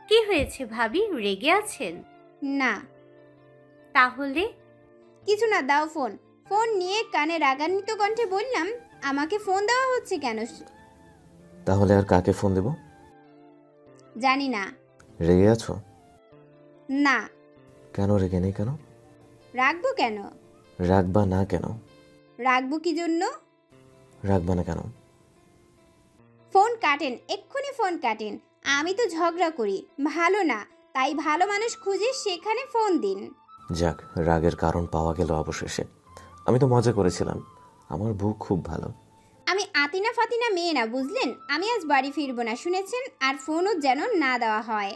কি হয়েছে ভাবি, রেগে আছেন? না। তাহলে? কিছু না, দাও ফোন। ফোন নিয়ে কানে রাগান্বিত কণ্ঠে বললাম, আমাকে ফোন দেওয়া হচ্ছে কেন? তাহলে আর কাকে ফোন দেব? জানি না। রেগে আছো? না। কেন রেগে নেই কেন? রাখবো কেন? রাখবা না কেন? রাখবো কি জন্য? রাখবা না কেন? ফোন কাটেন, এক্ষুনি ফোন কাটেন। আমি তো ঝগড়া করি, ভালো না, তাই ভালো মানুষ খুঁজে সেখানে ফোন দিন। যাক, রাগের কারণ পাওয়া গেল অবশেষে। আমি তো মজা করেছিলাম। আমার বউ খুব ভালো। আমি আতিনা ফাতিনা মেয়ে না, বুঝলেন? আমি আজ বাড়ি ফিরবো না, শুনেছেন? আর ফোনও যেন না দেওয়া হয়।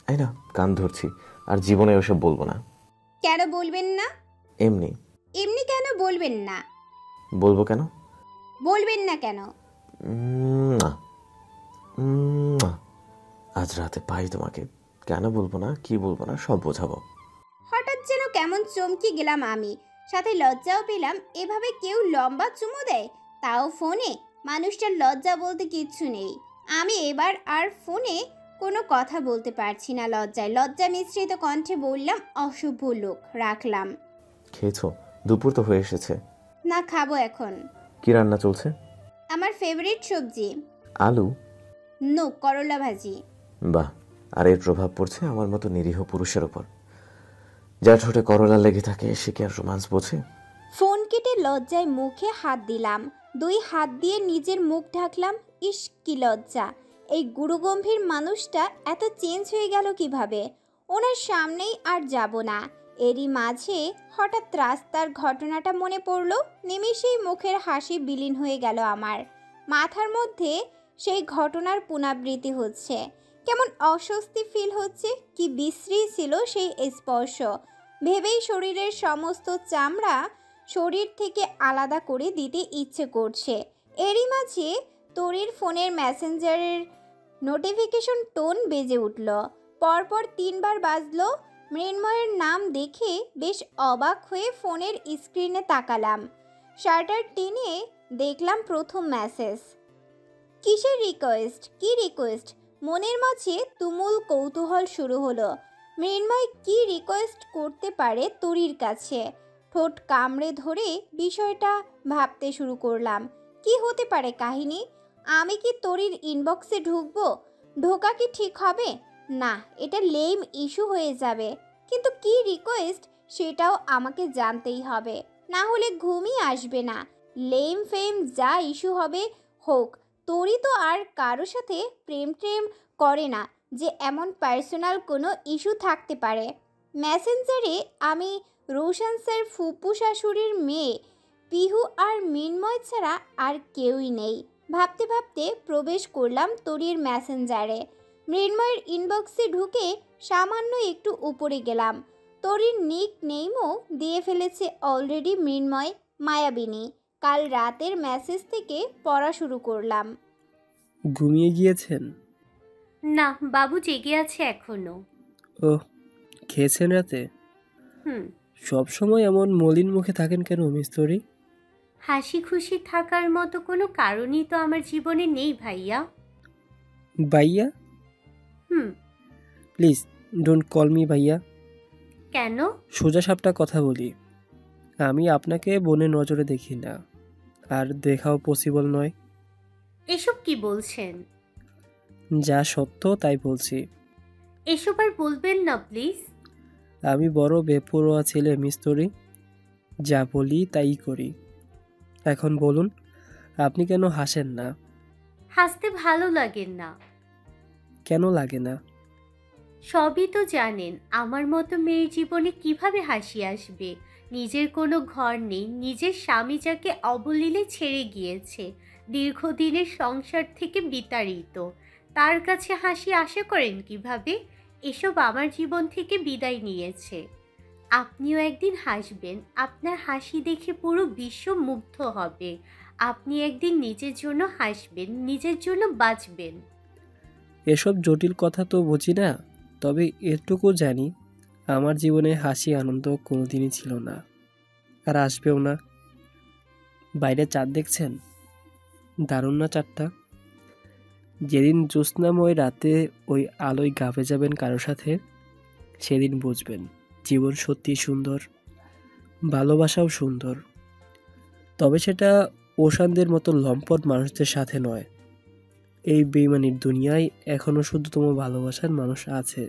এই না, কান ধরছি, আর জীবনে ওসব বলবো না। কেন বলবেন না? এমনি। এমনি কেন বলবেন না? বলবো কেন? বলবেন না কেন? না। আজ রাতে পাই তোমাকে। কেন বলবো না, কি বলবো না, সব বোঝাবো। হঠাৎ যেন কেমন চমকে গেলাম আমি, সাথে লজ্জাও পেলাম। এভাবে কেউ লম্বা চুমু দেয়, তাও ফোনে? মানুষটার লজ্জা বলতে কিচ্ছু নেই। আমি এবার আর ফোনে কোনো কথা বলতে পারছি না লজ্জায়। লজ্জা মিশ্রিত কণ্ঠে বললাম, অসভ্য লোক। রাখলাম। খেয়েছো? দুপুর তো হয়ে এসেছে। না, খাবো এখন। কি রান্না চলছে? আমার ফেভারিট সবজি। আলু? নো, করলা ভাজি। বাহ, আর এর প্রভাব পড়ছে আমার মতো নিরীহ পুরুষের ওপর। যা ঠোঁটে করলা লেগে থাকে সে কি আর রোমান্স বোঝে? ফোন কেটে লজ্জায় মুখে হাত দিলাম, 2 হাত দিয়ে নিজের মুখ ঢাকলাম। ইস, কি লজ্জা! এই গুরুগম্ভীর মানুষটা এত চেঞ্জ হয়ে গেল কিভাবে? ওনার সামনেই আর যাব না। এরই মাঝে হঠাৎ রাস্তার ঘটনাটা মনে পড়ল। নিমেষেই মুখের হাসি বিলীন হয়ে গেল আমার। মাথার মধ্যে সেই ঘটনার পুনরাবৃত্তি হচ্ছে। কেমন অস্বস্তি ফিল হচ্ছে। কি বিশ্রী ছিল সেই স্পর্শ। ভেবেই শরীরের সমস্ত চামড়া শরীর থেকে আলাদা করে দিতে ইচ্ছে করছে। এরই মাঝে তরির ফোনের মেসেঞ্জারের নোটিফিকেশন টোন বেজে উঠল। পরপর 3 বার বাজলো। মৃন্ময়ের নাম দেখে বেশ অবাক হয়ে ফোনের স্ক্রিনে তাকালাম। শাটার টেনে দেখলাম প্রথম মেসেজ। কিসের রিকোয়েস্ট? কি রিকোয়েস্ট? মনের মাঝে তুমুল কৌতূহল শুরু হলো। মৃন্ময় কি রিকোয়েস্ট করতে পারে তরির কাছে? ঠোঁট কামড়ে ধরে বিষয়টা ভাবতে শুরু করলাম। কি হতে পারে কাহিনী? আমি কি তরির ইনবক্সে ঢুকবো? ঢোকা কি ঠিক হবে? না, এটা লেম ইস্যু হয়ে যাবে। কিন্তু কি রিকোয়েস্ট সেটাও আমাকে জানতেই হবে, না হলে ঘুমই আসবে না। লেম ফেম যা ইস্যু হবে হোক, তরি তো আর কারো সাথে প্রেম টেম করে না যে এমন পার্সোনাল কোনো ইস্যু থাকতে পারে। মেসেঞ্জারে আমি রোশন স্যার ফুপু শাশুড়ির মেয়ে পিহু আর মৃন্ময় ছাড়া আর কেউই নেই। ভাবতে ভাবতে প্রবেশ করলাম তরির মেসেঞ্জারে। মৃন্ময়ের ইনবক্সে ঢুকে সামান্য একটু উপরে গেলাম। তরির নিক নেইমও দিয়ে ফেলেছে অলরেডি মৃন্ময়, মায়াবিনী। কাল রাতের মেসেজ থেকে পড়া শুরু করলাম। ঘুমিয়ে গিয়েছেন? না, বাবু জেগে আছে এখনো। ওহ, খেয়েছেন রাতে? হুম। সবসময় এমন মলিন মুখে থাকেন কেন মিস্তরি? হাসি খুশি থাকার মতো কোনো কারণই তো আমার জীবনে নেই ভাইয়া। ভাইয়া? হুম। প্লিজ ডোন্ট কল মি ভাইয়া। কেন? সোজা সাপটা কথা বলি, আমি আপনাকে বোনের নজরে দেখি না, আর দেখাও পসিবল নয়। এসব কি বলছেন? যা সত্য তাই বলছি। এসব আর বলবেন না প্লিজ। আমি বড় বেপরোয়া ছেলে মিস্তরি, যা বলি তাই করি। এখন বলুন, আপনি কেন হাসেন না? হাসতে ভালো লাগে না। কেন লাগে না? সবই তো জানেন, আমার মতো মেয়ের জীবনে কিভাবে হাসি আসবে? নিজের কোনো ঘর নেই, নিজের স্বামী যাকে অবলীলে ছেড়ে গিয়েছে, দীর্ঘদিনের সংসার থেকে বিতাড়িত, তার কাছে হাসি আশা করেন কিভাবে? এসব আমার জীবন থেকে বিদায় নিয়েছে। আপনিও একদিন হাসবেন, আপনার হাসি দেখে পুরো বিশ্ব মুগ্ধ হবে। আপনি একদিন নিজের জন্য হাসবেন, নিজের জন্য বাঁচবেন। এসব জটিল কথা তো বুঝি না, তবে এটুকু জানি, আমার জীবনে হাসি আনন্দ কোনোদিনই ছিল না, আর আসবেও না। বাইরে চাঁদ দেখছেন? দারুণ না চাঁদটা? যেদিন জ্যোৎস্নাময় রাতে ওই আলোয় গাভে যাবেন কারো সাথে, সেদিন বুঝবেন জীবন সত্যি সুন্দর, ভালোবাসাও সুন্দর। তবে সেটা ওশানদের মতো লম্পট মানুষদের সাথে নয়। এই বেইমানির দুনিয়ায় এখনো শুদ্ধতম ভালোবাসার মানুষ আছে,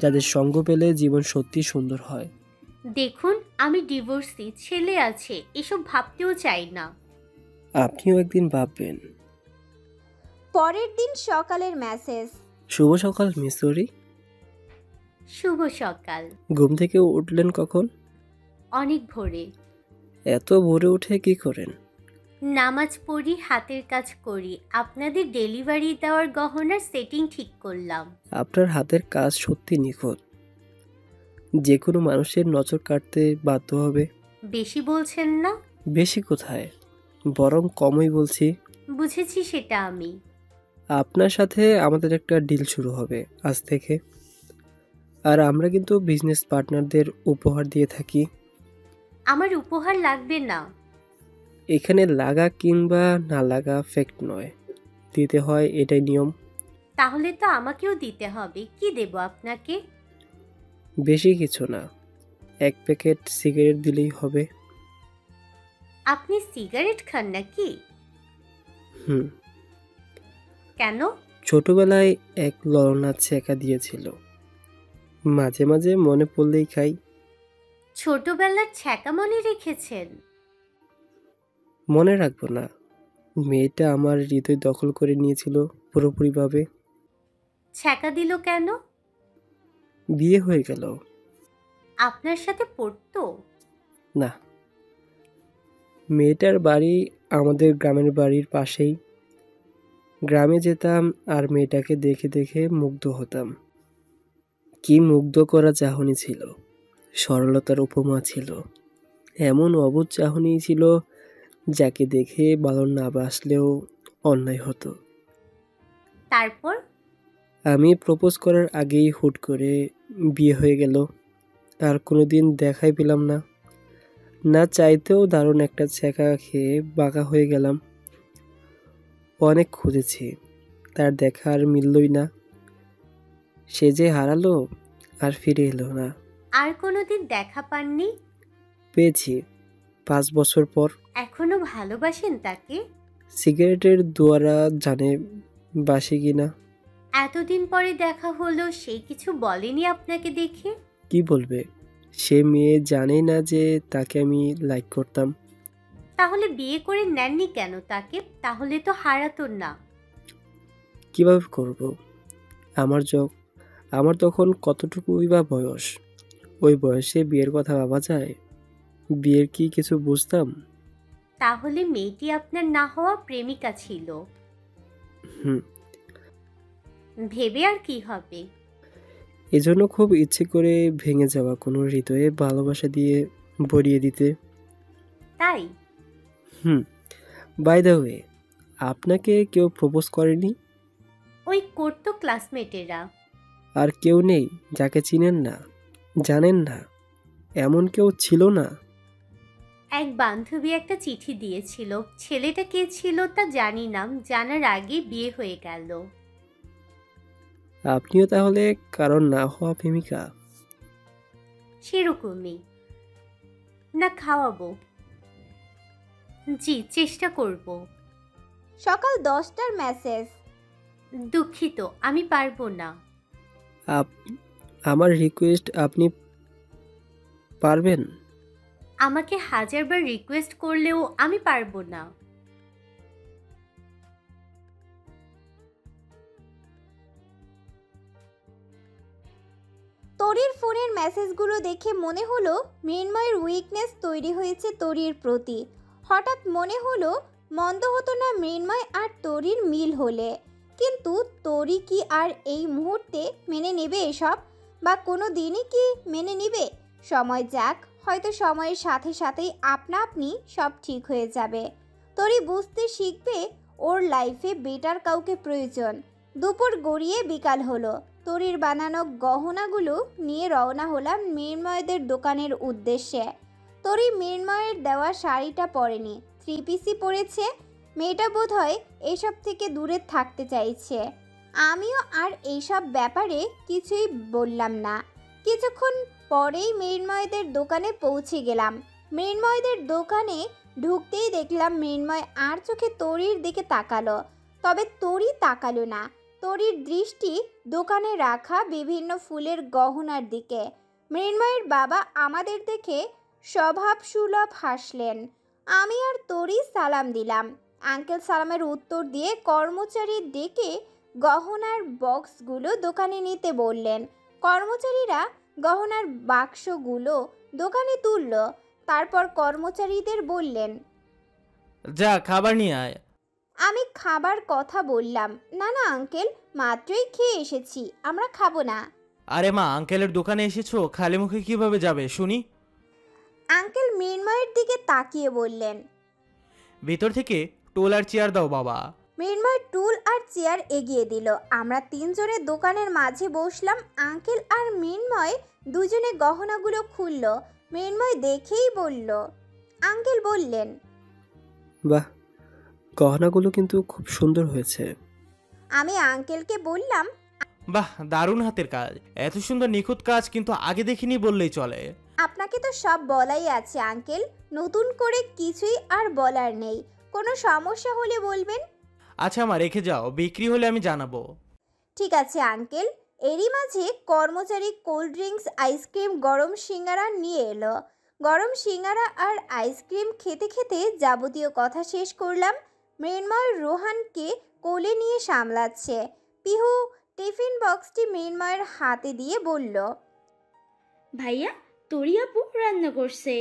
যাদের সঙ্গ পেলে জীবন সত্যি সুন্দর হয়। দেখুন, আমি ডিভোর্সি, ছেলে আছে, এসব ভাবতেও চাই না। আপনিও একদিন ভাববেন। পরের দিন সকালের মেসেজ। শুভ সকাল মিসরি। শুভ সকাল। ঘুম থেকে উঠলেন কখন? অনেক ভোরে। এত ভোরে উঠে কি করেন? নামাজ পড়ি, হাতের কাজ করি, আপনাদের ডেলিভারি দেওয়ার গহনার সেটিং ঠিক করলাম। আপনার হাতের কাজ সত্যি নিখুঁত, যে কোনো মানুষের নজর কাটতে বাধ্য হবে। বেশি বলছেন না? বেশি কোথায়, বরং কমই বলছি। বুঝেছি সেটা আমি। আপনার সাথে আমাদের একটা ডিল শুরু হবে আজ থেকে। আর আমরা কিন্তু বিজনেস পার্টনারদের উপহার দিয়ে থাকি। আমার উপহার লাগবে না। এখানে লাগা কিংবা না লাগা ফ্যাক্ট নয়, দিতে হয়, এটাই নিয়ম। তাহলে তো আমাকেও দিতে হবে। কি দেব আপনাকে? বেশি কিছু না, 1 প্যাকেট সিগারেট দিলেই হবে। আপনি সিগারেট খান নাকি? হুম। কেন? ছোটবেলায় এক ললনা ছেকা দিয়েছিল, মাঝে মাঝে মনে পড়লেই খাই। ছোটবেলার ছ্যাঁকা মনে রেখেছেন? মনে রাখবো না? মেয়েটা আমার হৃদয় দখল করে নিয়েছিল পুরোপুরিভাবে। ছ্যাঁকা দিল কেন? বিয়ে হয়ে গেল। আপনার সাথে পড়তো? না, মেয়েটার বাড়ি আমাদের গ্রামের বাড়ির পাশেই। গ্রামে যেতাম আর মেয়েটাকে দেখে দেখে মুগ্ধ হতাম। কি মুগ্ধ করা চাহনি ছিল, সরলতার উপমা ছিল। এমন অবুঝ চাহনি ছিল, যাকে দেখে ভালো না বাসলেও অন্যায় হতো। তারপর? আমি প্রপোজ করার আগেই হুট করে বিয়ে হয়ে গেল। আর কোনোদিন দেখাই পেলাম না। না চাইতেও দারুণ একটা ছ্যাঁকা খেয়ে বাঁকা হয়ে গেলাম। অনেক খুঁজেছি, তার দেখা আর মিললই না। সে যে হারালো আর ফিরে এলো না। আর কোনোদিন দেখা পাননি? পেয়েছি 5 বছর পর। এখনো ভালোবাসেন তাকে? সিগারেটের দোয়ারা জানে বাসি কিনা। এতদিন পরে দেখা হলো, সে কিছু বলেনি আপনাকে দেখে? কি বলবে? সে মেয়ে জানেই না যে তাকে আমি লাইক করতাম। তাহলে বিয়ে করে নেননি কেন তাকে? তাহলে তো হারাতেন না। কিভাবে করব? আমার তখন কতটুকুই বা বয়স। ওই বয়সে বিয়ের কথা ভাবা যায়? বিয়ের কি কিছু বুঝতাম? তাহলে মেয়েটি আপনার না হওয়া প্রেমিকা ছিল। হুম। ভেবে আর কি হবে? এজন্য খুব ইচ্ছে করে ভেঙে যাওয়া কোনো হৃদয়ে ভালোবাসা দিয়ে ভরিয়ে দিতে। তাই? হুম। বাই দ্য ওয়ে, আপনাকে কেউ প্রপোজ করেনি? ওই করতো ক্লাসমেটেরা। আর কেউ নেই যাকে চিনেন না, জানেন না, এমন কেউ ছিল না? এক বান্ধবী একটা চিঠি দিয়েছিল। ছেলেটা কে ছিল তা জানি না, জানার আগে বিয়ে হয়ে গেল। আপনিও তাহলে কারণ না হওয়া প্রেমিকা? সেরকমই। না, খাওয়াবো। জি, চেষ্টা করব। সকাল 10টার মেসেজ। দুঃখিত, আমি পারবো না। আমার রিকোয়েস্ট আপনি পারবেন? আমাকে 1000বার রিকোয়েস্ট করলেও আমি পারবো না। তরির ফোনের মেসেজগুলো দেখে মনে হলো মৃন্ময়ের উইকনেস তৈরি হয়েছে তরির প্রতি। হঠাৎ মনে হলো মন্দ হতো না মৃন্ময় আর তরির মিল হলে। কিন্তু তরি কি আর এই মুহূর্তে মেনে নেবে এসব? বা কোনো দিনই কি মেনে নেবে? সময় যাক, হয়তো সময়ের সাথে সাথেই আপনা আপনি সব ঠিক হয়ে যাবে। তরি বুঝতে শিখবে ওর লাইফে বেটার কাউকে প্রয়োজন। দুপুর গড়িয়ে বিকাল হলো। তরির বানানো গহনাগুলো নিয়ে রওনা হলাম মৃন্ময়দের দোকানের উদ্দেশ্যে। তরি মৃন্ময়ের দেওয়া শাড়িটা পরেনি, 3 পিসই পরেছে। মেয়েটা বোধহয় এসব থেকে দূরে থাকতে চাইছে। আমিও আর এইসব ব্যাপারে কিছুই বললাম না। কিছুক্ষণ পরেই মৃন্ময়দের দোকানে পৌঁছে গেলাম। মৃন্ময়দের দোকানে ঢুকতেই দেখলাম মৃন্ময় আর চোখে তরির দিকে তাকালো, তবে তরি তাকালো না। তরির দৃষ্টি দোকানে রাখা বিভিন্ন ফুলের গহনার দিকে। মৃন্ময়ের বাবা আমাদের দেখে স্বভাবসুলভ হাসলেন। আমি আর তরি সালাম দিলাম। আঙ্কেল সালামের উত্তর দিয়ে কর্মচারী ডেকে গহনার বক্সগুলো দোকানে নিতে বললেন। কর্মচারীরা গহনার বাক্সগুলো দোকানে তুলল। তারপর কর্মচারীদের বললেন, যা খাবার নিয়ে আয়। আমি খাবার কথা বললাম, না না আঙ্কেল, মাত্রই খেয়ে এসেছি, আমরা খাবো না। আরে মা, আঙ্কেলের দোকানে এসেছো, খালি মুখে কিভাবে যাবে শুনি? আঙ্কেল মৃন্ময়ের দিকে তাকিয়ে বললেন। ভিতর থেকে টোল আর চেয়ার দাও বাবা। মৃন্ময় টুল আর চেয়ার এগিয়ে দিল। আমরা তিনজনে দোকানের মাঝে বসলাম। আঙ্কেল আর মৃন্ময় দুজনে গহনাগুলো খুলল। মৃন্ময় দেখেই বলল। আঙ্কেল বললেন, বাহ, গহনাগুলো কিন্তু খুব সুন্দর হয়েছে। আমি আঙ্কেলকে বললাম, বাহ, দারুণ হাতের কাজ। এত সুন্দর নিখুঁত কাজ কিন্তু আগে দেখিনি বললেই চলে। আপনাকে তো সব বলাই আছে আঙ্কেল, নতুন করে কিছুই আর বলার নেই। কোনো সমস্যা হলে বলবেন। আচ্ছা মা, রেখে যাও, বিক্রি হলে আমি জানাবো। ঠিক আছে আঙ্কেল। এরই মাঝে কর্মচারী কোল্ড ড্রিঙ্কস, আইসক্রিম, গরম সিঙ্গারা নিয়ে এলো। গরম সিঙ্গারা আর আইসক্রিম খেতে খেতে যাবতীয় কথা শেষ করলাম। মৃন্ময় রোহানকে কোলে নিয়ে সামলাচ্ছে। পিহু টিফিন বক্সটি মৃন্ময়ের হাতে দিয়ে বলল, ভাইয়া, তোরি আপু রান্না করছে।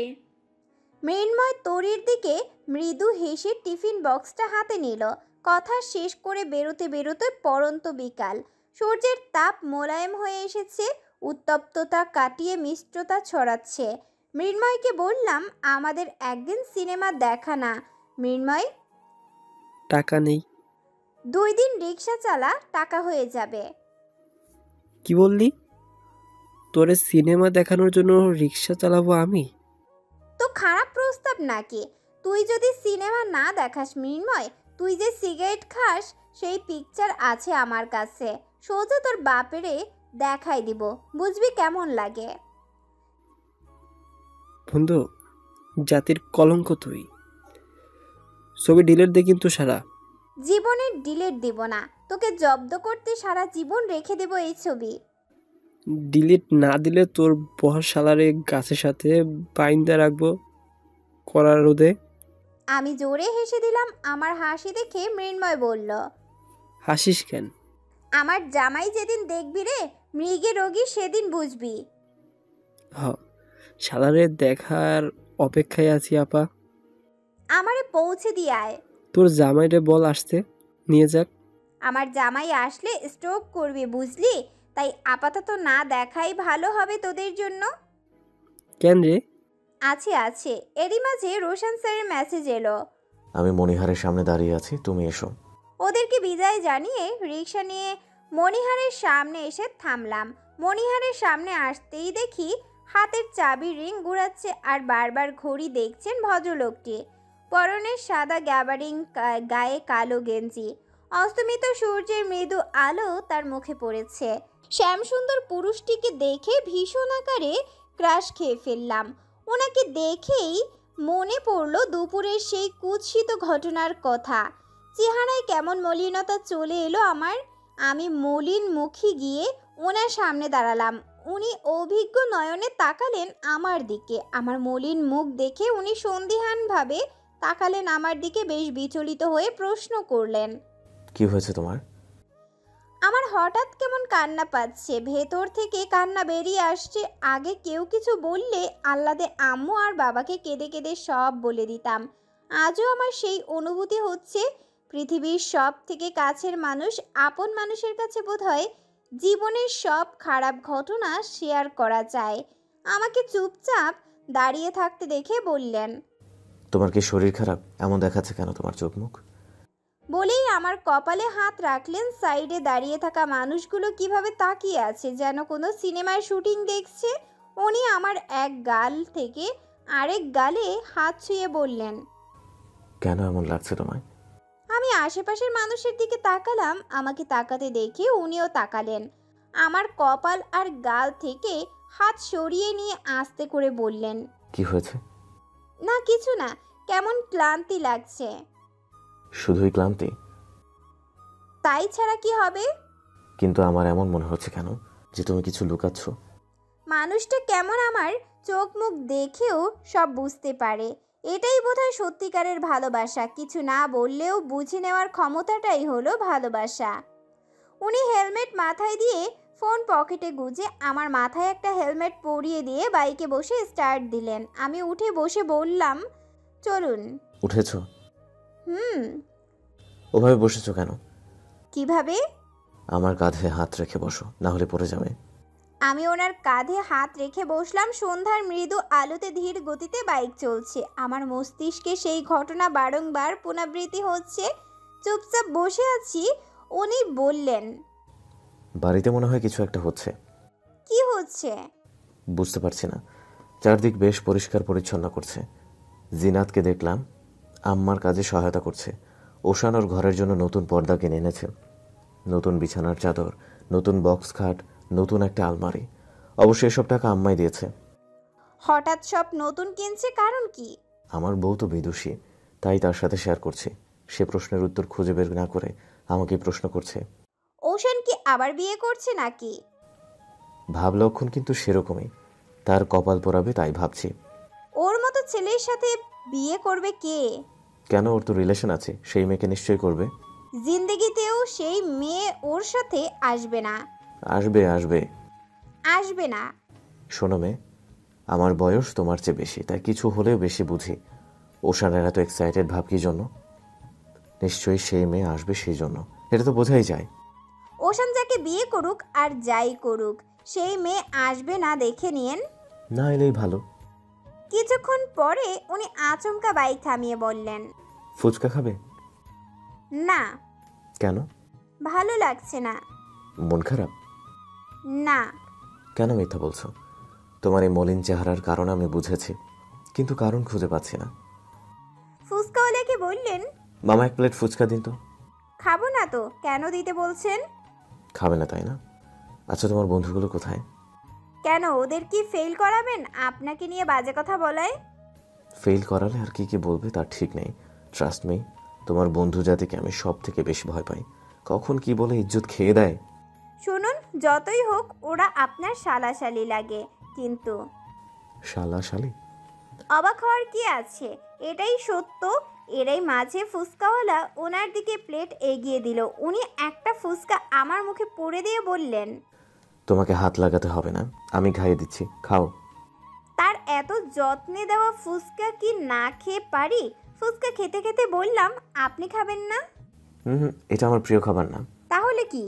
মৃন্ময় তরির দিকে মৃদু হেসে টিফিন বক্সটা হাতে নিল। কথা শেষ করে বেরোতে বেরোতে পড়ন্ত বিকাল। সূর্যের তাপ মোলায়েম হয়ে এসেছে, উত্তপ্ততা কাটিয়ে মিষ্টতা ছড়াচ্ছে। মৃন্ময়কে বললাম, আমাদের একদিন সিনেমা দেখা না। মৃন্ময়, টাকা নেই। 2 দিন রিক্সা চালা, টাকা হয়ে যাবে। কি বললি? তোরে সিনেমা দেখানোর জন্য রিক্সা চালাবো আমি? তো খারাপ প্রস্তাব নাকি? তুই যদি সিনেমা না দেখাস মৃন্ময়, তুই যে সিগারেট খাস সেই পিকচার আছে আমার কাছে, সোজা তোর বাপেরে দেখাই দিব, বুঝবি কেমন লাগে। বন্ধু, জাতির কলঙ্ক তুই। ছবি ডিলেট দে কিন্তু সারা। জীবনের ডিলেট দিব না, তোকে জব্দ করতে সারা জীবন রেখে দেব এই ছবি। ডিলিট না দিলে তোর বহার শালারে গাছের সাথে বাইন্দা রাখবো কড়া রোদে। আমি জোরে হেসে দিলাম। আমার হাসি দেখে মৃন্ময় বলল, হাসিস কেন? আমার জামাই যেদিন দেখবি রে মৃগে রোগী, সেদিন বুঝবি। হ, শালারে দেখার অপেক্ষায় আছি আপা। আমারে পৌঁছে দিয়ে আয়। তোর জামাইরে বল আসতে, নিয়ে যাক। আমার জামাই আসলে স্ট্রোক করবে বুঝলি, তাই আপাতত না দেখাই ভালো হবে তোদের জন্য। কেন রে? আছে আছে। এরই মাঝে রোশন স্যারের মেসেজ এলো। আমি মণিহারের সামনে দাঁড়িয়ে আছি, তুমি এসো। ওদেরকে বিদায় জানিয়ে রিক্সা নিয়ে মণিহারের সামনে এসে থামলাম। মণিহারের সামনে আসতেই দেখি হাতের চাবি রিং ঘুরাচ্ছে আর বারবার ঘড়ি দেখছেন ভদ্রলোকটি। পরনের সাদা গ্যাবারিং, গায়ে কালো গেঞ্জি। অস্তমিত সূর্যের মৃদু আলো তার মুখে পড়েছে। শ্যামসুন্দর পুরুষটিকে দেখে ভীষণ আকারে ক্রাশ খেয়ে ফেললাম। ওনাকে দেখেই মনে পড়ল দুপুরের সেই কুৎসিত ঘটনার কথা। চেহারায় কেমন মলিনতা চলে এলো আমার। আমি মলিন মুখী গিয়ে ওনার সামনে দাঁড়ালাম। উনি অভিজ্ঞ নয়নে তাকালেন আমার দিকে। আমার মলিন মুখ দেখে উনি সন্দিহানভাবে তাকালেন আমার দিকে, বেশ বিচলিত হয়ে প্রশ্ন করলেন, কি হয়েছে তোমার? আমার হঠাৎ কেমন কান্না পাচ্ছে, ভেতর থেকে কান্না বেরিয়ে আসছে। আগে কেউ কিছু বললে আহ্লাদে আম্মু আর বাবাকে কেঁদে কেঁদে সব বলে দিতাম। আজও আমার সেই অনুভূতি হচ্ছে। পৃথিবীর সব থেকে কাছের মানুষ, আপন মানুষের কাছে বোধহয় জীবনের সব খারাপ ঘটনা শেয়ার করা যায়। আমাকে চুপচাপ দাঁড়িয়ে থাকতে দেখে বললেন, তোমার কি শরীর খারাপ? এমন দেখাচ্ছে কেন তোমার চোখ মুখ? বলেই আমার কপালে হাত রাখলেন। সাইডে দাঁড়িয়ে থাকা মানুষগুলো কিভাবে তাকিয়ে আছে, যেন কোনো সিনেমার শুটিং দেখছে। উনি আমার এক গাল থেকে আরেক গালে হাত ছুঁয়ে বললেন, কেন এমন লাগছে তোমায়? আমি আশেপাশের মানুষের দিকে তাকালাম, আমাকে তাকাতে দেখে উনিও তাকালেন। আমার কপাল আর গাল থেকে হাত সরিয়ে নিয়ে আস্তে করে বললেন, কি হয়েছে? না কিছু না, কেমন ক্লান্তি লাগছে। শুধুই ক্লান্তি? তাই ছাড়া কি হবে? কিন্তু আমার এমন মনে হচ্ছে কেন যে তুমি কিছু লুকাচ্ছ? মানুষটা কেমন আমার চোখ মুখ দেখেও সব বুঝতে পারে। এটাই বোধহয় সত্যিকারের ভালোবাসা। কিছু না বললেও বুঝে নেওয়ার ক্ষমতাটাই হলো ভালোবাসা। উনি হেলমেট মাথায় দিয়ে ফোন পকেটে গুজে আমার মাথায় একটা হেলমেট পরিয়ে দিয়ে বাইকে বসে স্টার্ট দিলেন। আমি উঠে বসে বললাম, চলুন। উঠেছো? হুম। ওভাবে বসেছো কেন? কিভাবে? আমার কাঁধে হাত রেখে বসো, না হলে পড়ে যাবে। আমি ওনার কাঁধে হাত রেখে বসলাম। সন্ধ্যার মৃদু আলোতে ধীর গতিতে বাইক চলছে। আমার মস্তিষ্কে সেই ঘটনা বারংবার পুনরাবৃত্তি হচ্ছে। চুপচাপ বসে আছি। উনি বললেন, বাড়িতে মনে হয় কিছু একটা হচ্ছে। কি হচ্ছে? বুঝতে পারছি না। চারদিক বেশ পরিষ্কার পরিচ্ছন্ন করছে। জিনাতকে দেখলাম আম্মার কাজে সহায়তা করছে। ওশান ওর ঘরের জন্য নতুন পর্দা কিনে এনেছে, নতুন বিছানার চাদর, নতুন বক্স খাট, নতুন একটা আলমারি। অবশ্য এসব টাকা আম্মাই দিয়েছে। হঠাৎ সব নতুন কিনছে, কারণ কি? আমার বউ তো বিদুষী, তাই তার সাথে শেয়ার করছি। সে প্রশ্নের উত্তর খুঁজে বের না করে আমাকে প্রশ্ন করছে। ওশান কি আবার বিয়ে করছে নাকি? ভাব লক্ষণ কিন্তু সেরকমই। তার কপাল পোড়াবে তাই ভাবছি। ওর মতো ছেলের সাথে বিয়ে করবে কে? কেন, ওর তো রিলেশন আছে, সেই মেয়েকে নিশ্চয়ই করবে। জিন্দেগিতেও সেই মেয়ে ওর সাথে আসবে না। আসবে আসবে। আসবে না। শোনো মেয়ে, আমার বয়স তোমার চেয়ে বেশি, তাই কিছু হলেও বেশি বুঝি। ওশানের এত এক্সাইটেড ভাব কি জন্য? নিশ্চয়ই সেই মেয়ে আসবে সেই জন্য, এটা তো বোঝাই যায়। ওশান যাকে বিয়ে করুক আর যাই করুক, সেই মেয়ে আসবে না দেখে নিন। না এলেই ভালো। কিছুক্ষণ পরে উনি আচমকা বাইক থামিয়ে বললেন, ফুচকা খাবে? না। কেন? ভালো লাগছে না। মন খারাপ? না। কেন মিথ্যা বলছো? তোমার এই মলিন চেহারার কারণ আমি বুঝেছি, কিন্তু কারণ খুঁজে পাচ্ছি না। ফুচকাওয়ালাকে বললেন, মামা এক প্লেট ফুচকা দিন তো। খাবো না তো, কেন দিতে বলছেন? খাবে না তাই না? আচ্ছা তোমার বন্ধুগুলো কোথায়? কেন, ওদের কি ফেল করাবেন আপনাকে নিয়ে বাজে কথা বলায়? ফেল করালে আর কি কি বলবে তার ঠিক নেই। ট্রাস্ট মি, তোমার বন্ধু জাতিকে আমি সব থেকে বেশি ভয় পাই। কখন কি বলে ইজ্জত খেয়ে দেয়। শুনুন, যতই হোক ওরা আপনার শালাশালি লাগে, কিন্তু শালা শালি? অবাক হওয়ার কি আছে, এটাই সত্য। এরাই মাঝে ফুচকাওয়ালা ওনার দিকে প্লেট এগিয়ে দিল। উনি একটা ফুচকা আমার মুখে পুরে দিয়ে বললেন, তোমাকে হাত লাগাতে হবে না, আমি খাইয়ে দিচ্ছি, খাও। তার এত যত্নে দেওয়া ফুচকা কি না খেয়ে পারি? ফুচকা খেতে খেতে বললাম, আপনি খাবেন না? হুম, এটা আমার প্রিয় খাবার না। তাহলে কি?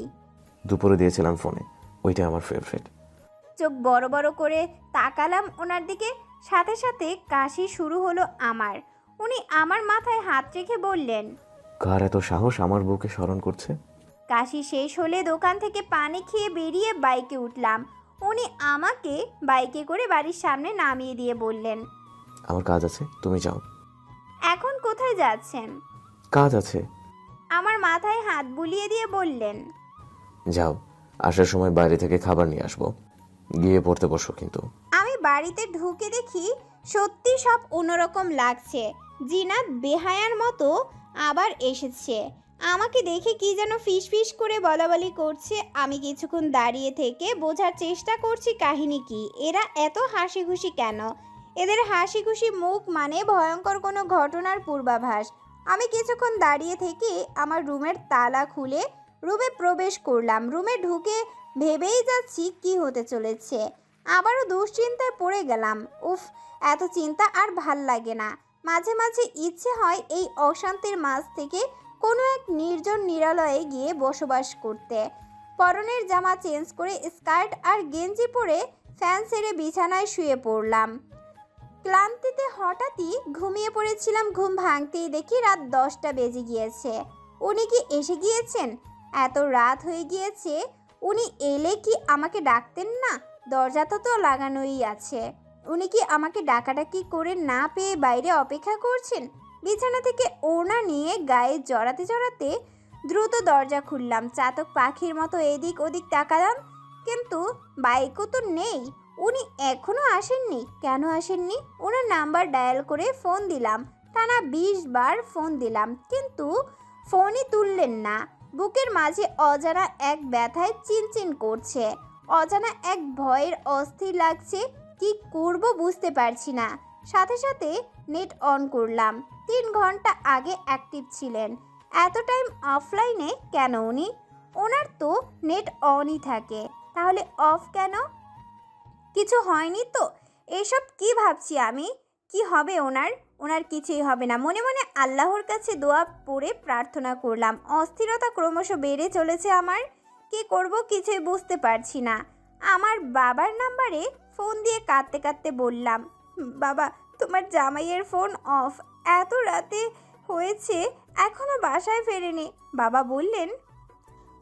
দুপুরে দিয়েছিলাম ফোনে, ওইটা আমার ফেভারিট। চোখ বড় বড় করে তাকালাম ওনার দিকে, সাথে সাথে কাশি শুরু হলো আমার। উনি আমার মাথায় হাত রেখে বললেন, কার এত সাহস আমার বউকে স্মরণ করছে? কাশি শেষ হলে দোকান থেকে পানি খেয়ে বেরিয়ে বাইকে উঠলাম। উনি আমাকে বাইকে করে বাড়ির সামনে নামিয়ে দিয়ে বললেন, আমার কাজ আছে, তুমি যাও। এখন কোথায় যাচ্ছেন? কাজ আছে। আমার মাথায় হাত বুলিয়ে দিয়ে বললেন, যাও, আসার সময় বাইরে থেকে খাবার নিয়ে আসবো, গিয়ে পড়তে বসো কিন্তু। আমি বাড়িতে ঢুকে দেখি সত্যি সব অন্যরকম লাগছে। জিনাত বেহায়ার মতো আবার এসেছে। আমাকে দেখে কি যেন ফিস ফিস করে বলাবলি করছে। আমি কিছুক্ষণ দাঁড়িয়ে থেকে বোঝার চেষ্টা করছি কাহিনী কি, এরা এত হাসি খুশি কেন। এদের হাসি খুশি মুখ মানে ভয়ঙ্কর কোনো ঘটনার পূর্বাভাস। আমি কিছুক্ষণ দাঁড়িয়ে থেকে আমার রুমের তালা খুলে রুমে প্রবেশ করলাম। রুমে ঢুকে ভেবেই যাচ্ছি কি হতে চলেছে। আবারও দুশ্চিন্তায় পড়ে গেলাম। উফ, এত চিন্তা আর ভাল লাগে না। মাঝে মাঝে ইচ্ছে হয় এই অশান্তির মাঝ থেকে কোনো এক নির্জন নিরালয়ে গিয়ে বসবাস করতে। পরনের জামা চেঞ্জ করে স্কার্ট আর গেঞ্জি পরে ফ্যান ছেড়ে বিছানায় শুয়ে পড়লাম। ক্লান্তিতে হঠাৎই ঘুমিয়ে পড়েছিলাম। ঘুম ভাঙতেই দেখি রাত 10টা বেজে গিয়েছে। উনি কি এসে গিয়েছেন? এত রাত হয়ে গিয়েছে, উনি এলে কি আমাকে ডাকতেন না? দরজাটা তো লাগানোই আছে। উনি কি আমাকে ডাকাডাকি করে না পেয়ে বাইরে অপেক্ষা করছেন? বিছানা থেকে ওড়না নিয়ে গায়ে জড়াতে জড়াতে দ্রুত দরজা খুললাম। চাতক পাখির মতো এদিক ওদিক তাকালাম, কিন্তু বাইকও তো নেই। উনি এখনো আসেননি। কেন আসেননি? ওনার নাম্বার ডায়াল করে ফোন দিলাম, টানা 20 বার ফোন দিলাম, কিন্তু ফোনই তুললেন না। বুকের মাঝে অজানা এক ব্যথায় চিনচিন করছে, অজানা এক ভয়ের অস্থির লাগছে। কি করব বুঝতে পারছি না। সাথে সাথে নেট অন করলাম। 3 ঘন্টা আগে অ্যাক্টিভ ছিলেন, এত টাইম অফলাইনে কেন উনি? ওনার তো নেট অনই থাকে, তাহলে অফ কেন? কিছু হয়নি তো? এসব কি ভাবছি আমি? কি হবে ওনার? ওনার কিছুই হবে না। মনে মনে আল্লাহর কাছে দোয়া পড়ে প্রার্থনা করলাম। অস্থিরতা ক্রমশ বেড়ে চলেছে আমার। কি করব কিছুই বুঝতে পারছি না। আমার বাবার নাম্বারে ফোন দিয়ে কাঁদতে কাঁদতে বললাম, বাবা, তোমার জামাইয়ের ফোন অফ, এত রাতে হয়েছে এখনো বাসায় ফেরেনি। বাবা বললেন।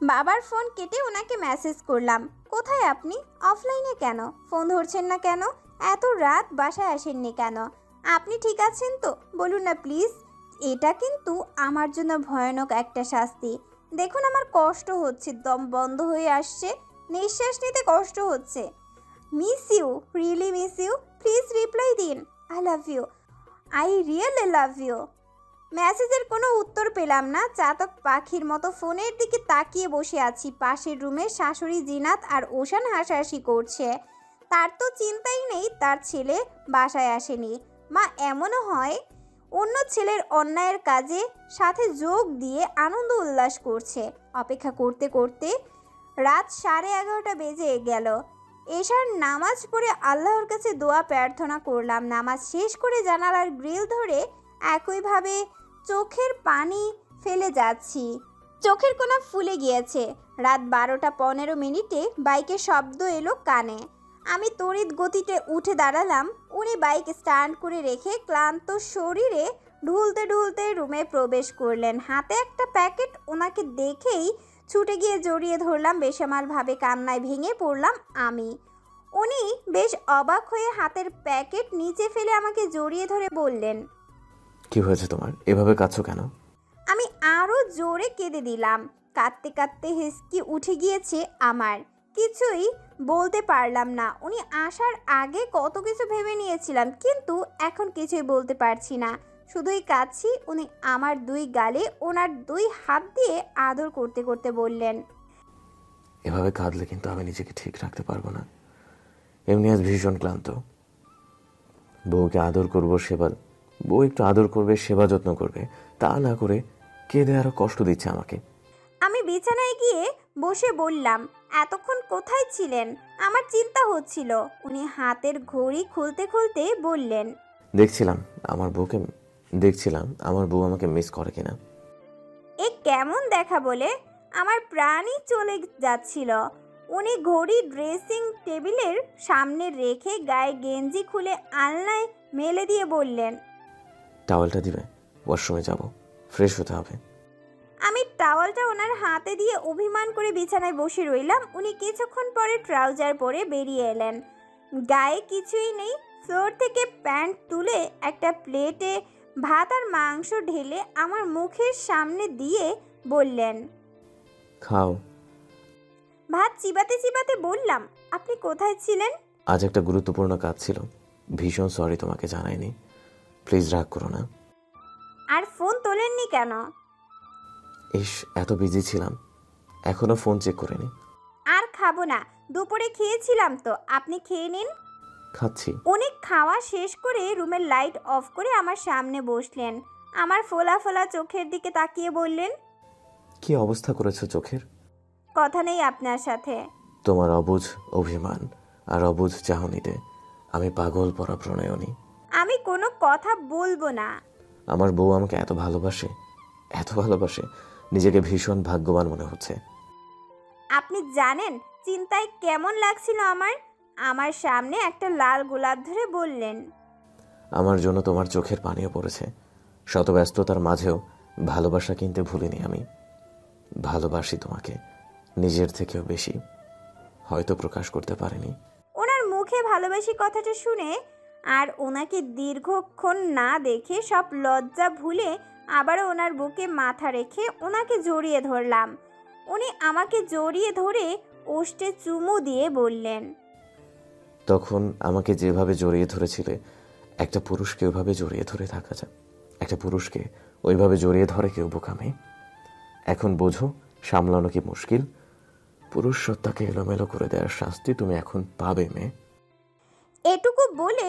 বাবার ফোন কেটে ওনাকে মেসেজ করলাম, কোথায় আপনি? অফলাইনে কেন? ফোন ধরছেন না কেন? এত রাত বাসায় আসেননি কেন? আপনি ঠিক আছেন তো? বলুন না প্লিজ। এটা কিন্তু আমার জন্য ভয়ানক একটা শাস্তি। দেখুন আমার কষ্ট হচ্ছে, দম বন্ধ হয়ে আসছে, নিঃশ্বাস নিতে কষ্ট হচ্ছে। Miss you, really miss you. Please reply দিন। I love you, I really love you. মেসেজের কোনো উত্তর পেলাম না। চাতক পাখির মতো ফোনের দিকে তাকিয়ে বসে আছি। পাশের রুমে শাশুড়ি জিনাত আর ওশান হাসাহাসি করছে। তার তো চিন্তাই নেই তার ছেলে বাসায় আসেনি। মা এমনও হয় অন্য ছেলের অন্যায়ের কাজে সাথে যোগ দিয়ে আনন্দ উল্লাস করছে। অপেক্ষা করতে করতে রাত 11:30 বেজে গেল। এশার নামাজ পড়ে আল্লাহর কাছে দোয়া প্রার্থনা করলাম। নামাজ শেষ করে জানালার গ্রিল ধরে একইভাবে চোখের পানি ফেলে যাচ্ছি। চোখের কোনা ফুলে গিয়েছে। রাত 12:15 বাইকের শব্দ এলো কানে। আমি তড়িৎ গতিতে উঠে দাঁড়ালাম। উনি বাইক স্ট্যান্ড করে রেখে ক্লান্ত শরীরে ঢুলতে ঢুলতে রুমে প্রবেশ করলেন। হাতে একটা প্যাকেট। ওনাকে দেখেই ছুটে গিয়ে জড়িয়ে ধরলাম। বেসামালভাবে কান্নায় ভেঙে পড়লাম আমি। উনি বেশ অবাক হয়ে হাতের প্যাকেট নিচে ফেলে আমাকে জড়িয়ে ধরে বললেন, কি হয়েছে তোমার? এভাবে কাঁদছো কেন? আমি আরও জোরে কেঁদে দিলাম। কাঁদতে কাঁদতে হিসকি উঠে গিয়েছে আমার। কিছুই বলতে পারলাম না। উনি আসার আগে কত কিছু ভেবে নিয়েছিলাম, কিন্তু এখন কিছুই বলতে পারছি না। শুধুই কাঁদছি। উনি আমার 2 গালে ওনার 2 হাত দিয়ে আদর করতে করতে বললেন, এভাবে কাঁদলে কিন্তু আমি নিজেকে ঠিক রাখতে পারবো না। এমনি আজ ভীষণ ক্লান্ত। বউকে আদর করবো, বউ একটু আদর করবে, সেবা যত্ন করবে, তা না করে কেঁদে আরো কষ্ট দিচ্ছে আমাকে। আমি বিছানায় গিয়ে বসে বললাম, এতক্ষণ কোথায় ছিলেন? আমার চিন্তা হচ্ছিল। উনি হাতের ঘড়ি খুলতে খুলতে বললেন, দেখছিলাম আমার বউ আমাকে মিস করে কিনা। এ কেমন দেখা বলে? আমার প্রাণই চলে যাচ্ছিল। উনি ঘড়ি ড্রেসিং টেবিলের সামনে রেখে গায়ে গেঞ্জি খুলে আলনায় মেলে দিয়ে বললেন, টাওয়েলটা দিবে? ওয়াশরুমে যাব, ফ্রেশ হতে হবে। আমি টাওয়ালটা ওনার হাতে দিয়ে অভিমান করে বিছানায় বসে রইলাম। উনি কিছুক্ষণ পরে ট্রাউজার পরে বেরিয়ে এলেন। গায়ে কিছুই নেই। ফ্লোর থেকে প্যান্ট তুলে একটা প্লেটে ভাত আর মাংস ঢেলে আমার মুখের সামনে দিয়ে বললেন, খাও। ভাত চিবাতে চিবাতে বললাম, আপনি কোথায় ছিলেন? আজ একটা গুরুত্বপূর্ণ কাজ ছিল, ভীষণ সরি তোমাকে জানাইনি, প্লিজ রাগ করো না। আর ফোন তোলেননি কেন? ইস, এত বিজি ছিলাম, এখনো ফোন চেক করিনি। আর খাবো না, দুপুরে খেয়েছিলাম তো, আপনি খেয়ে নিন। খাচ্ছি। উনি খাওয়া শেষ করে রুমের লাইট অফ করে আমার সামনে বসলেন। আমার ফোলা ফোলা চোখের দিকে তাকিয়ে বললেন, কি অবস্থা করেছো চোখের? কথা নেই আপনার সাথে। তোমার অবুঝ অভিমান আর অবুঝ চাহনিতে আমি পাগল পরা প্রণয়নী। আমি কোনো কথা বলবো না। আমার বউ আমাকে এত ভালোবাসে, নিজেকে ভীষণ ভাগ্যবান মনে হচ্ছে। আপনি জানেন চিন্তায় কেমন লাগছিল আমার সামনে একটা লাল গোলাপ ধরে বললেন, আমার জন্য তোমার চোখের পানিও পড়েছে। শত ব্যস্ততার মাঝেও ভালোবাসা কিনতে ভুলিনি আমি। ভালোবাসি তোমাকে নিজের থেকেও বেশি, হয়তো প্রকাশ করতে পারিনি। ওনার মুখে ভালোবাসি কথাটা শুনে আর ওনাকে দীর্ঘক্ষণ না দেখে সব লজ্জা ভুলে আবারও ওনার বুকে মাথা রেখে ওনাকে জড়িয়ে ধরলাম। উনি আমাকে জড়িয়ে ধরে ওষ্ঠে চুমু দিয়ে বললেন, তখন আমাকে যেভাবে জড়িয়ে ধরেছিলে, একটা পুরুষকে ওইভাবে জড়িয়ে ধরে থাকা যায়? একটা পুরুষকে ওইভাবে জড়িয়ে ধরে কেউ বোকামি? এখন বোঝো সামলানো কি মুশকিল। পুরুষ সত্তাকে এলোমেলো করে দেওয়ার শাস্তি তুমি এখন পাবে মেয়ে। এটুকু বলে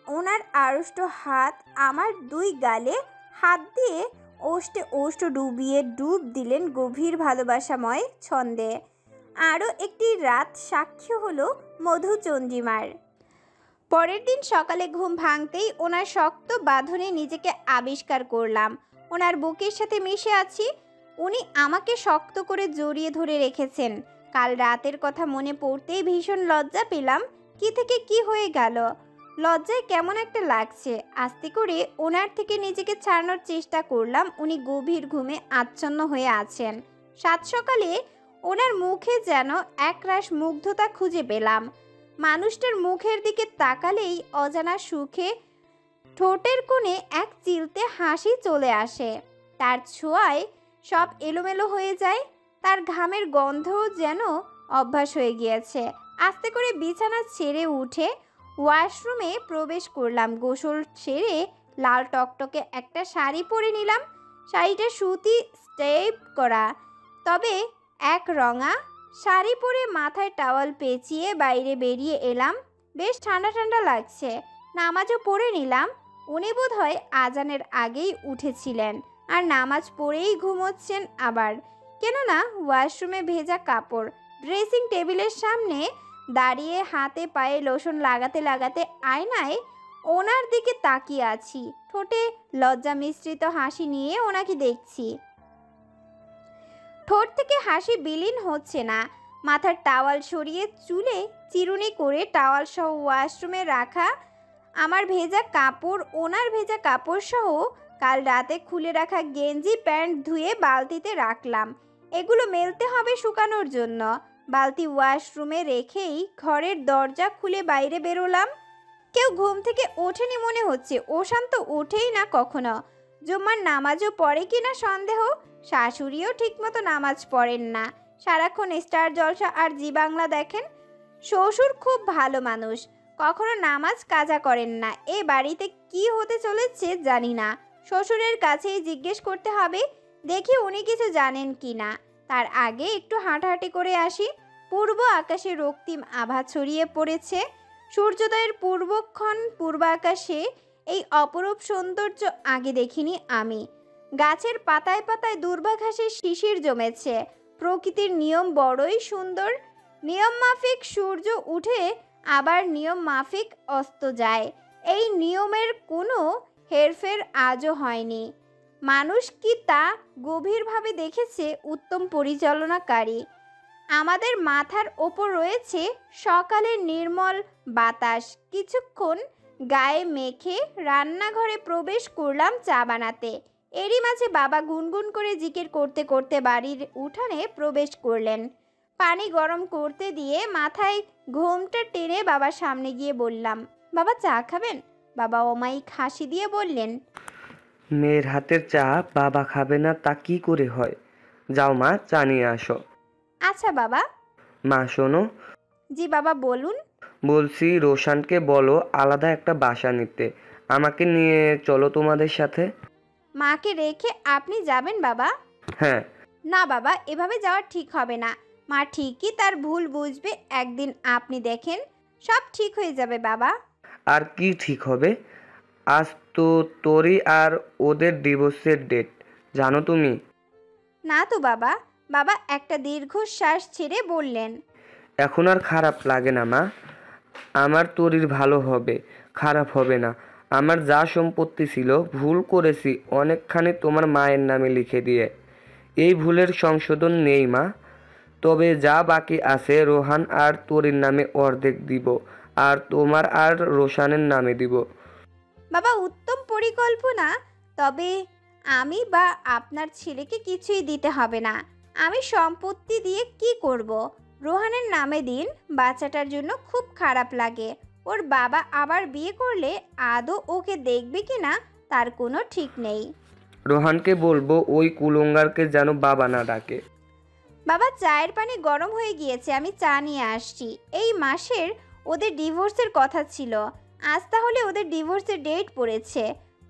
ওনার আড়ষ্ট হাত আমার দুই গালে হাত দিয়ে ওষ্ঠে ওষ্ঠ ডুবিয়ে ডুব দিলেন গভীর ভালোবাসাময় ছন্দে। আরও একটি রাত সাক্ষী হলো মধুচন্দ্রিমার। পরের দিন সকালে ঘুম ভাঙতেই ওনার শক্ত বাঁধনে নিজেকে আবিষ্কার করলাম। ওনার বুকের সাথে মিশে আছি। উনি আমাকে শক্ত করে জড়িয়ে ধরে রেখেছেন। কাল রাতের কথা মনে পড়তেই ভীষণ লজ্জা পেলাম। কি থেকে কি হয়ে গেল, লজ্জায় কেমন একটা লাগছে। আস্তে করে ওনার থেকে নিজেকে ছাড়ানোর চেষ্টা করলাম। উনি গভীর ঘুমে আচ্ছন্ন হয়ে আছেন। সাত সকালে ওনার মুখে যেন একরাশ মুগ্ধতা খুঁজে পেলাম। মানুষটার মুখের দিকে তাকালেই অজানা সুখে ঠোঁটের কোণে এক চিলতে হাসি চলে আসে। তার ছোঁয়ায় সব এলোমেলো হয়ে যায়। তার ঘামের গন্ধও যেন অভ্যাস হয়ে গিয়েছে। আস্তে করে বিছানা ছেড়ে উঠে ওয়াশরুমে প্রবেশ করলাম। গোসল সেরে লাল টকটকে একটা শাড়ি পরে নিলাম। শাড়িটা সুতি স্টেপ করা, তবে এক রঙা। শাড়ি পরে মাথায় টাওয়াল পেঁচিয়ে বাইরে বেরিয়ে এলাম। বেশ ঠান্ডা ঠান্ডা লাগছে। নামাজও পড়ে নিলাম। উনি বোধহয় আজানের আগেই উঠেছিলেন আর নামাজ পড়েই ঘুমোচ্ছেন আবার। কেননা ওয়াশরুমে ভেজা কাপড়, ড্রেসিং টেবিলের সামনে দাঁড়িয়ে হাতে পায়ে লোশন লাগাতে লাগাতে আয়নায় ওনার দিকে তাকিয়ে আছি। ঠোঁটে লজ্জা মিশ্রিত হাসি নিয়ে ওনাকে দেখছি। ঠোঁট থেকে হাসি বিলীন হচ্ছে না। মাথার টাওয়াল সরিয়ে চুলে চিরুনি করে টাওয়াল সহ ওয়াশরুমে রাখা আমার ভেজা কাপড়, ওনার ভেজা কাপড় সহ কাল রাতে খুলে রাখা গেঞ্জি প্যান্ট ধুয়ে বালতিতে রাখলাম। এগুলো মেলতে হবে শুকানোর জন্য। বালতি ওয়াশরুমে রেখেই ঘরের দরজা খুলে বাইরে বেরোলাম। কেউ ঘুম থেকে ওঠেনি মনে হচ্ছে। ওশান তো ওঠেই না কখনো। জুম্মার নামাজও পড়ে কিনা সন্দেহ। শাশুড়িও ঠিকমতো নামাজ পড়েন না, সারাক্ষণ স্টার জলসা আর জি বাংলা দেখেন। শ্বশুর খুব ভালো মানুষ, কখনো নামাজ কাজা করেন না। এ বাড়িতে কি হতে চলেছে জানি না। শ্বশুরের কাছেই জিজ্ঞেস করতে হবে, দেখি উনি কিছু জানেন কি না। তার আগে একটু হাঁটাহাঁটি করে আসি। পূর্ব আকাশে রক্তিম আভা ছড়িয়ে পড়েছে। সূর্যোদয়ের পূর্বক্ষণ পূর্ব আকাশে এই অপরূপ সৌন্দর্য আগে দেখিনি আমি। গাছের পাতায় পাতায় দুর্বাঘাসের শিশির জমেছে। প্রকৃতির নিয়ম বড়ই সুন্দর। নিয়ম মাফিক সূর্য উঠে আবার নিয়ম মাফিক অস্ত যায়। এই নিয়মের কোনো হেরফের আজও হয়নি। মানুষ কি তা গভীরভাবে দেখেছে উত্তম পরিচালনাকারী। আমাদের মাথার ওপর রয়েছে সকালের নির্মল বাতাস। কিছুক্ষণ গায়ে মেখে রান্নাঘরে প্রবেশ করলাম চা বানাতে। এরই মাঝে বাবা গুনগুন করে জিকির করতে করতে বাড়ির উঠানে প্রবেশ করলেন। পানি গরম করতে দিয়ে মাথায় ঘোমটা টেনে বাবার সামনে গিয়ে বললাম, বাবা চা খাবেন? বাবা অমায়িক হাসি দিয়ে বললেন, মেয়ের হাতের চা বাবা খাবে না তা কি করে হয়? যাও মা, চা নিয়ে আসো। আচ্ছা বাবা। মা শোনো। জি বাবা বলুন। বলছি রোশানকে বলো আলাদা একটা বাসা নিতে। আমাকে নিয়ে চলো তোমাদের সাথে। মাকে রেখে আপনি যাবেন বাবা? হ্যাঁ। না বাবা, এভাবে যাওয়া ঠিক হবে না। মা ঠিকই তার ভুল বুঝবে। একদিন আপনি দেখেন সব ঠিক হয়ে যাবে বাবা। আর কি ঠিক হবে? আজ তো তোরই আর ওদের ডিভোর্সের ডেট, জানো তুমি? না তো বাবা। বাবা একটা দীর্ঘশ্বাস ছেড়ে বললেন, এখন আর খারাপ লাগে না মা। আমার তোরই ভালো হবে, খারাপ হবে না। আমার যা সম্পত্তি ছিল ভুল করেছি অনেকখানি তোমার মায়ের নামে লিখে দিয়ে। এই ভুলের সংশোধন নেই মা। তবে যা বাকি আছে রোহান আর তোরির নামে অর্ধেক দিব, আর তোমার আর রোশানের নামে দিব। বাবা উত্তম পরিকল্পনা। তবে আমি বা আপনার ছেলেকে কিছুই দিতে হবে না। আমি সম্পত্তি দিয়ে কি করব? রোহানের নামে দিন। বাচ্চাটার জন্য খুব খারাপ লাগে। ওর বাবা আবার বিয়ে করলে আদৌ ওকে দেখবে কিনা তার কোনো ঠিক নেই। রোহানকে বলবো ওই কুলঙ্গারকে যেন বাবা না ডাকে। বাবা, চায়ের পানি গরম হয়ে গিয়েছে, আমি চা নিয়ে আসছি। এই মাসের ওদের ডিভোর্সের কথা ছিল, আজ তাহলে ওদের ডিভোর্সের ডেট পড়েছে।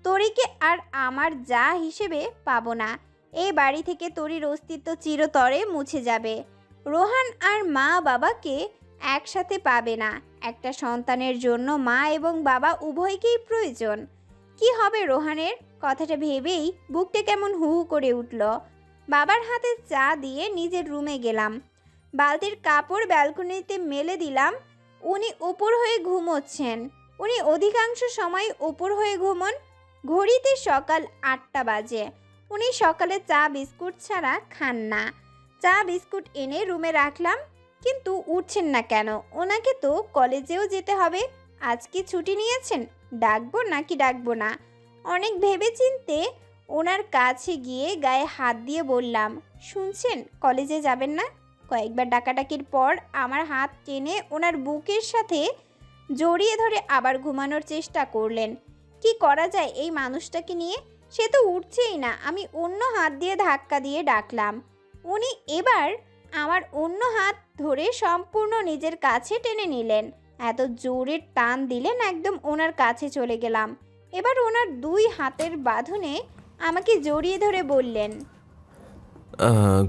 তরিকে আর আমার যা হিসেবে পাবো না। এই বাড়ি থেকে তরির অস্তিত্ব চিরতরে মুছে যাবে। রোহান আর মা বাবাকে একসাথে পাবে না। একটা সন্তানের জন্য মা এবং বাবা উভয়কেই প্রয়োজন। কি হবে রোহানের? কথাটা ভেবেই বুকটা কেমন হু হু করে উঠল। বাবার হাতে চা দিয়ে নিজের রুমে গেলাম। বালতির কাপড় ব্যালকনিতে মেলে দিলাম। উনি উপর হয়ে ঘুমোচ্ছেন। উনি অধিকাংশ সময় উপর হয়ে ঘুমন। ঘড়িতে সকাল 8টা বাজে। উনি সকালে চা বিস্কুট ছাড়া খান না। চা বিস্কুট এনে রুমে রাখলাম, কিন্তু উঠছেন না কেন? ওনাকে তো কলেজেও যেতে হবে। আজ কি ছুটি নিয়েছেন? ডাকবো নাকি ডাকবো না? অনেক ভেবেচিন্তে ওনার কাছে গিয়ে গায়ে হাত দিয়ে বললাম, শুনছেন, কলেজে যাবেন না? কয়েকবার ডাকাডাকির পর আমার হাত টেনে ওনার বুকের সাথে জড়িয়ে ধরে আবার ঘুমানোর চেষ্টা করলেন। কি করা যায় এই মানুষটাকে নিয়ে? সে তো উঠছেই না। আমি অন্য হাত দিয়ে ধাক্কা দিয়ে ডাকলাম। উনি এবার আমার অন্য হাত ধরে সম্পূর্ণ নিজের কাছে টেনে নিলেন। এত জোরে টান দিলেন, একদম ওনার কাছে চলে গেলাম। এবার ওনার 2 হাতের বাঁধনে আমাকে জড়িয়ে ধরে বললেন,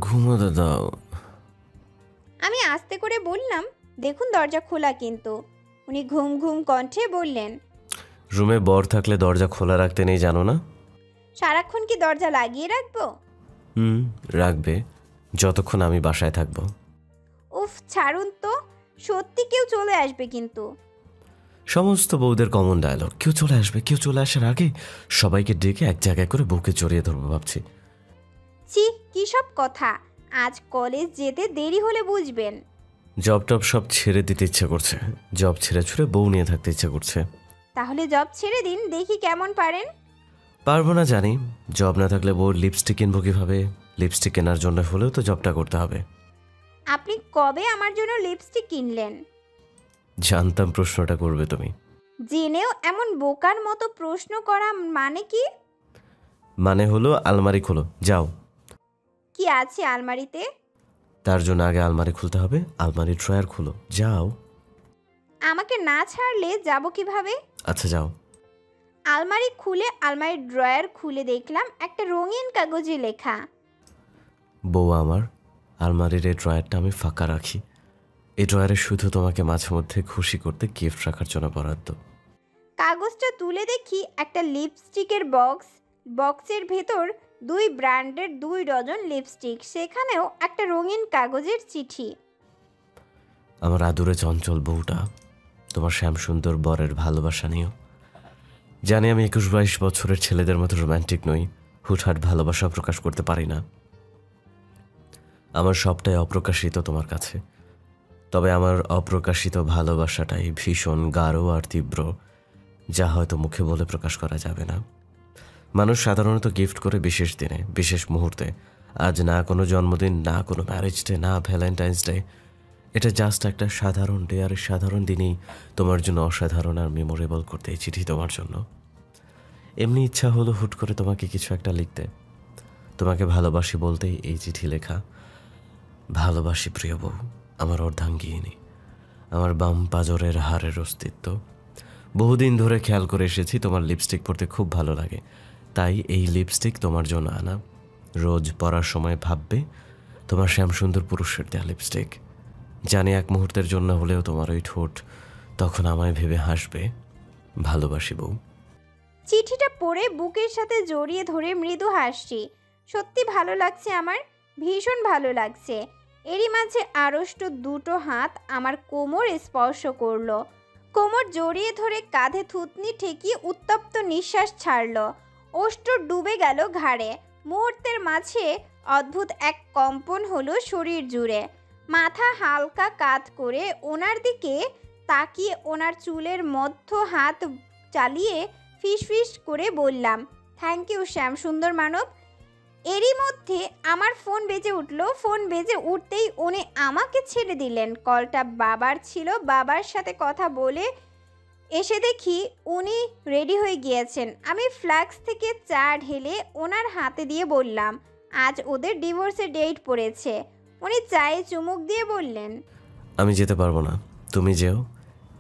ঘুমোতে দাও। আমি আস্তে করে বললাম, দেখুন দরজা খোলা কিন্তু। উনি ঘুম ঘুম কণ্ঠে বললেন, রুমে বর থাকলে দরজা খোলা রাখতে নেই জানো না? সারাক্ষণ কি দরজা লাগিয়ে রাখবো? রাখবে, যতক্ষণ আমি বাসায় থাকবো। উফ, ছাড়ুন তো, সত্যি কেউ চলে আসবে কিন্তু। সমস্ত বউদের কমন ডায়লগ, কেউ চলে আসবে। কেউ চলে আসার আগে সবাইকে ডেকে এক জায়গায় করে বুকে জড়িয়ে ধরবো ভাবছি। ছি, কি সব কথা! আজ কলেজ যেতে দেরি হলে বুঝবেন। জব টব সব ছেড়ে দিতে ইচ্ছে করছে। জব ছেড়ে ছুড়ে বউ নিয়ে থাকতে ইচ্ছে করছে। তাহলে জব ছেড়ে দিন, দেখি কেমন পারেন। পারবো না জানি। জব না থাকলে বউর লিপস্টিক কিনবো কিভাবে? লিপস্টিক কেনার জন্য হলেও তো জবটা করতে হবে। আপনি কবে আমার জন্য লিপস্টিক কিনলেন? জানতাম প্রশ্নটা করবে তুমি। জেনেও এমন বোকার মতো প্রশ্ন করা মানে কি? মানে হলো আলমারি খোলো, যাও। কি আছে আলমারিতে? তার জন্য আগে আলমারি খুলতে হবে। আলমারি ড্রয়ার খুলো, যাও। আমাকে না ছাড়লে যাব কিভাবে? আচ্ছা যাও। আলমারি খুলে আলমারির ড্রয়ার খুলে দেখলাম একটা রঙিন কাগজে লেখা, বউ আমার, আলমারির এই ড্রয়ারটা আমি ফাঁকা রাখি। এই ড্রয়ারে শুধু তোমাকে মাঝে মধ্যে খুশি করতে গিফট রাখার জন্য বরাদ্দ। কাগজটা তুলে দেখি একটা লিপস্টিকের বক্স। বক্সের ভেতর 2 ব্র্যান্ডের 2 ডজন লিপস্টিক, সেখানেও একটা রঙিন কাগজের চিঠি। আমার আদুরে চঞ্চল বউটা, তোমার শ্যামসুন্দর বরের ভালোবাসা নিও। জানি আমি 21-22 বছরের ছেলেদের মতো রোম্যান্টিক নই, হুটহাট ভালোবাসা প্রকাশ করতে পারি না। আমার সবটাই অপ্রকাশিত তোমার কাছে। তবে আমার অপ্রকাশিত ভালোবাসাটাই ভীষণ গাঢ় আর তীব্র, যা হয়তো মুখে বলে প্রকাশ করা যাবে না। মানুষ সাধারণত গিফট করে বিশেষ দিনে, বিশেষ মুহূর্তে। আজ না কোনো জন্মদিন, না কোনো ম্যারেজ ডে, না ভ্যালেন্টাইন্স ডে। এটা জাস্ট একটা সাধারণ ডে, আর সাধারণ দিনেই তোমার জন্য অসাধারণ আর মেমোরেবল করতে এই চিঠি তোমার জন্য। এমনি ইচ্ছা হলো হুট করে তোমাকে কিছু একটা লিখতে। তোমাকে ভালোবাসি বলতেই এই চিঠি লেখা। ভালোবাসি প্রিয় বউ, আমার অর্ধাঙ্গিনী, আমার বাম পাজরের হাড়ের অস্তিত্ব। বহুদিন ধরে খেয়াল করে এসেছি তোমার লিপস্টিক পরতে খুব ভালো লাগে, তাই এই লিপস্টিক তোমার জন্য আনা। রোজ পরার সময় ভাববে তোমার শ্যামসুন্দর পুরুষের দেয়া লিপস্টিক। জানি এক মুহূর্তের জন্য হলেও তোমার ওই ঠোঁট তখন আমায় ভেবে হাসবে। ভালোবাসি বউ। চিঠিটা পড়ে বুকের সাথে জড়িয়ে ধরে মৃদু হাসছি। সত্যি ভালো লাগছে আমার, ভীষণ ভালো লাগছে। এরই মাঝে আড়ষ্ট 2টো হাত আমার কোমর স্পর্শ করলো। কোমর জড়িয়ে ধরে কাঁধে থুতনি ঠেকিয়ে উত্তপ্ত নিঃশ্বাস ছাড়ল। ওষ্ঠ ডুবে গেল ঘাড়ে। মুহূর্তের মাঝে অদ্ভুত এক কম্পন হলো শরীর জুড়ে। মাথা হালকা কাত করে ওনার দিকে তাকিয়ে ওনার চুলের মধ্য হাত চালিয়ে ফিসফিস করে বললাম, থ্যাংক ইউ শ্যাম সুন্দর মানব। এরই মধ্যে আমার ফোন বেজে উঠল। ফোন বেজে উঠতেই উনি আমাকে ছেড়ে দিলেন। কলটা বাবার ছিল। বাবার সাথে কথা বলে এসে দেখি উনি রেডি হয়ে গিয়েছেন। আমি ফ্লাক্স থেকে চা ঢেলে ওনার হাতে দিয়ে বললাম, আজ ওদের ডিভোর্সের ডেট পড়েছে। উনি চায়ে চুমুক দিয়ে বললেন, আমি যেতে পারবো না, তুমি যেও।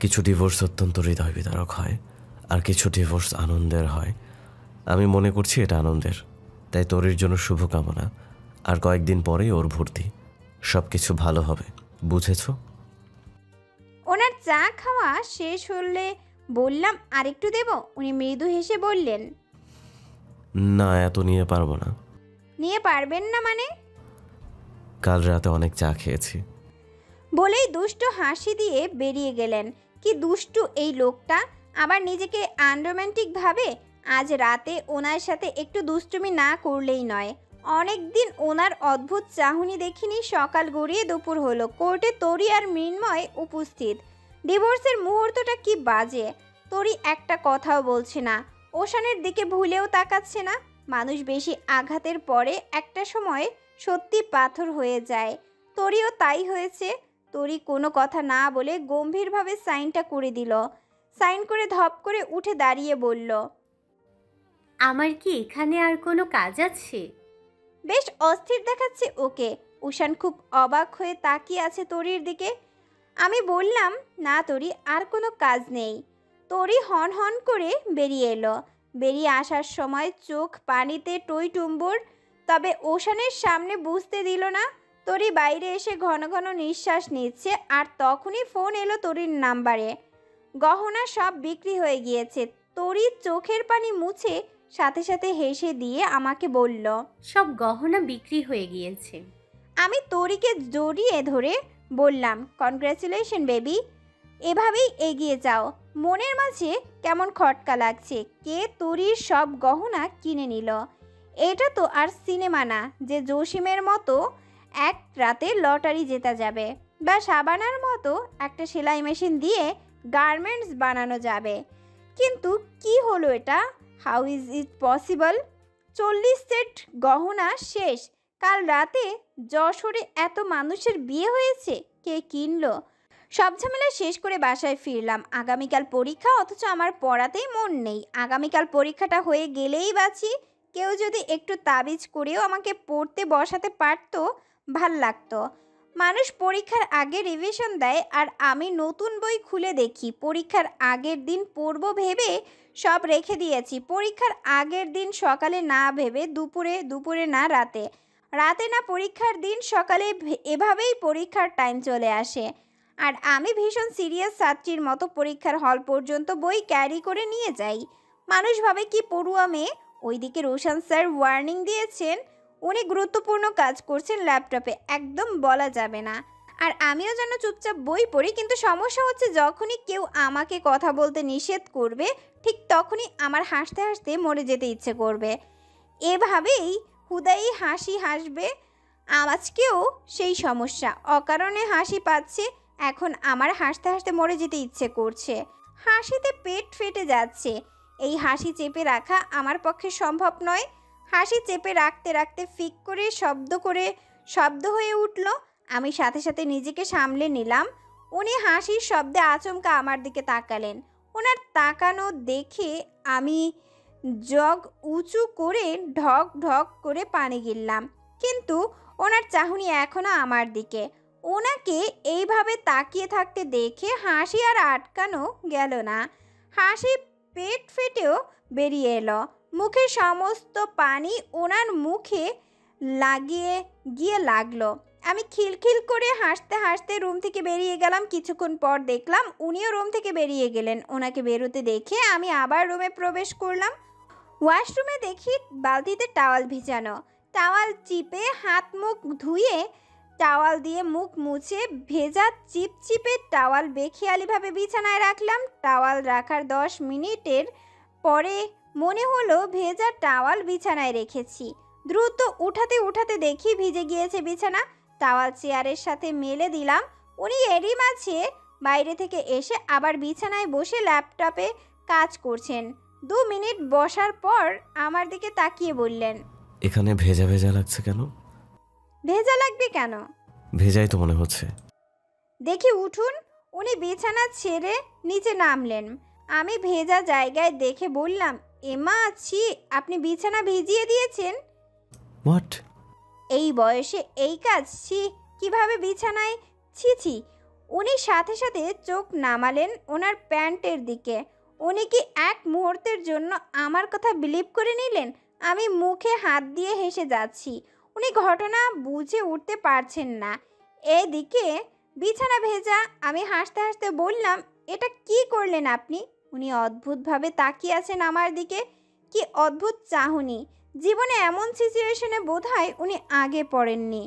কিছু ডিভোর্স অত্যন্ত হৃদয় বিদারক হয়, আর কিছু ডিভোর্স আনন্দের হয়। আমি মনে করছি এটা আনন্দের, তাই তোরির জন্য শুভকামনা। আর কয়েকদিন পরেই ওর ভর্তি, সব কিছু ভালো হবে, বুঝেছো? ওনার চা খাওয়া শেষ হলে বললাম, আরেকটু দেব? উনি মৃদু হেসে বললেন, না, এত নিয়ে পারবো না। নিয়ে পারবেন না মানে? কাল রাতে অনেক চা খেয়েছি। বলেই দুষ্টু হাসি দিয়ে বেরিয়ে গেলেন। কি দুষ্টু এই লোকটা, আবার নিজেকে আনরোম্যান্টিক ভাবে। আজ রাতে ওনার সাথে একটু দুষ্টুমি না করলেই নয়। অনেক দিন ওনার অদ্ভুত চাহনি দেখিনি। সকাল গড়িয়ে দুপুর হলো, কোর্টে তরি আর মৃন্ময় উপস্থিত। ডিভোর্সের মুহূর্তটা কি বাজে। তরি একটা কথাও বলছে না, ওশানের দিকে ভুলেও তাকাচ্ছে না। মানুষ বেশি আঘাতের পরে একটা সময় সত্যি পাথর হয়ে যায়। তরিও তাই হয়েছে। তরি কোনো কথা না বলে গম্ভীরভাবে সাইনটা করে দিল। সাইন করে ধপ করে উঠে দাঁড়িয়ে বলল, আমার কি এখানে আর কোনো কাজ আছে? বেশ অস্থির দেখাচ্ছে ওকে। উষান খুব অবাক হয়ে তাকিয়ে আছে তরির দিকে। আমি বললাম, না তরি, আর কোনো কাজ নেই। তরি হন হন করে বেরিয়ে এলো। বেরিয়ে আসার সময় চোখ পানিতে টইটুম্বুর, তবে ওশানের সামনে বুঝতে দিল না। তরি বাইরে এসে ঘন ঘন নিঃশ্বাস নিচ্ছে, আর তখনই ফোন এলো তরির নাম্বারে। গহনা সব বিক্রি হয়ে গিয়েছে। তরি চোখের পানি মুছে সাথে সাথে হেসে দিয়ে আমাকে বলল, সব গহনা বিক্রি হয়ে গিয়েছে। আমি তরিকে জড়িয়ে ধরে বললাম, কনগ্রাচুলেশন বেবি, এভাবেই এগিয়ে যাও। মনের মাঝে কেমন খটকা লাগছে, কে তরির সব গহনা কিনে নিল। এটা তো আর সিনেমা না যে জসিমের মতো এক রাতে লটারি জেতা যাবে, বা সাবানার মতো একটা সেলাই মেশিন দিয়ে গার্মেন্টস বানানো যাবে। কিন্তু কি হলো এটা? How is it possible? 40 set গহনা শেষ। কাল রাতে যশোরে এত মানুষের বিয়ে হয়েছে, কে কিনলো? সব ঝামেলা শেষ করে বাসায় ফিরলাম। আগামীকাল পরীক্ষা, অথচ আমার পড়াতেই মন নেই। আগামীকাল পরীক্ষাটা হয়ে গেলেই বাঁচি। কেউ যদি একটু তাবিজ করেও আমাকে পড়তে বসাতে পারতো, ভাল লাগতো। মানুষ পরীক্ষার আগে রিভিশন দেয়, আর আমি নতুন বই খুলে দেখি। পরীক্ষার আগের দিন পড়বো ভেবে সব রেখে দিয়েছি। পরীক্ষার আগের দিন সকালে না ভেবে দুপুরে না রাতে, রাতে না পরীক্ষার দিন সকালে, এভাবেই পরীক্ষার টাইম চলে আসে। আর আমি ভীষণ সিরিয়াস ছাত্রীর মতো পরীক্ষার হল পর্যন্ত বই ক্যারি করে নিয়ে যাই। মানুষ ভাবে কি পড়ুয়া মেয়ে। ওইদিকে রোশন স্যার ওয়ার্নিং দিয়েছেন, উনি গুরুত্বপূর্ণ কাজ করছেন ল্যাপটপে, একদম বলা যাবে না। আর আমিও যেন চুপচাপ বই পড়ি, কিন্তু সমস্যা হচ্ছে যখনই কেউ আমাকে কথা বলতে নিষেধ করবে, ঠিক তখনই আমার হাসতে হাসতে মরে যেতে ইচ্ছে করবে। এভাবেই হুদাই হাসি হাসবে। আজকেও সেই সমস্যা, অকারণে হাসি পাচ্ছে। এখন আমার হাসতে হাসতে মরে যেতে ইচ্ছে করছে। হাসিতে পেট ফেটে যাচ্ছে। এই হাসি চেপে রাখা আমার পক্ষে সম্ভব নয়। হাসি চেপে রাখতে রাখতে ফিক করে শব্দ হয়ে উঠল। আমি সাথে সাথে নিজেকে সামলে নিলাম। উনি হাসির শব্দে আচমকা আমার দিকে তাকালেন। ওনার তাকানো দেখে আমি জগ উঁচু করে ঢক ঢক করে পানি গিললাম, কিন্তু ওনার চাহনি এখনো আমার দিকে। ওনাকে এইভাবে তাকিয়ে থাকতে দেখে হাসি আর আটকানো গেল না। হাসি পেট ফেটেও বেরিয়ে এলো। মুখের সমস্ত পানি ওনার মুখে গিয়ে লাগলো। আমি খিলখিল করে হাসতে হাসতে রুম থেকে বেরিয়ে গেলাম। কিছুক্ষণ পর দেখলাম উনিও রুম থেকে বেরিয়ে গেলেন। ওনাকে বেরোতে দেখে আমি আবার রুমে প্রবেশ করলাম। ওয়াশরুমে দেখি বালতিতে টাওয়াল ভিজানো। টাওয়াল চিপে হাত মুখ ধুয়ে টাওয়াল দিয়ে মুখ মুছে ভেজা চিপচিপে টাওয়াল বেখেয়ালিভাবে বিছানায় রাখলাম। টাওয়াল রাখার 10 মিনিটের পরে মনে হলো ভেজা টাওয়াল বিছানায় রেখেছি। দ্রুত উঠাতে দেখি ভিজে গিয়েছে বিছানা। টাওয়াল চেয়ারের সাথে মেলে দিলাম। উনি এরই মাঝে বাইরে থেকে এসে আবার বিছানায় বসে ল্যাপটপে কাজ করছেন। 2 মিনিট বসার পর আমার দিকে তাকিয়ে বললেন, এখানে ভেজা ভেজা লাগছে কেন? ভেজা লাগবে কেন? ভেজাই তো মনে হচ্ছে। দেখি উঠুন। উনি বিছানা ছেড়ে নিচে নামলেন। আমি ভেজা জায়গায় দেখে বললাম, এমা ছি, আপনি বিছানা ভিজিয়ে দিয়েছেন? হোয়াট? এই বয়সে এই কাজ, ছি, কিভাবে বিছানায়, ছি ছি। উনি সাথে সাথে চোখ নামালেন ওনার প্যান্টের দিকে। উনি কি এক মুহূর্তের জন্য আমার কথা বিলিভ করে নিলেন? আমি মুখে হাত দিয়ে হেসে যাচ্ছি। উনি ঘটনা বুঝে উঠতে পারছেন না। এদিকে বিছানা ভেজা। আমি হাসতে হাসতে বললাম, এটা কি করলেন আপনি? উনি অদ্ভুতভাবে তাকিয়ে আছেন আমার দিকে। কি অদ্ভুত চাহনি! জীবনে এমন সিচুয়েশনে বোধহয় উনি আগে পড়েননি।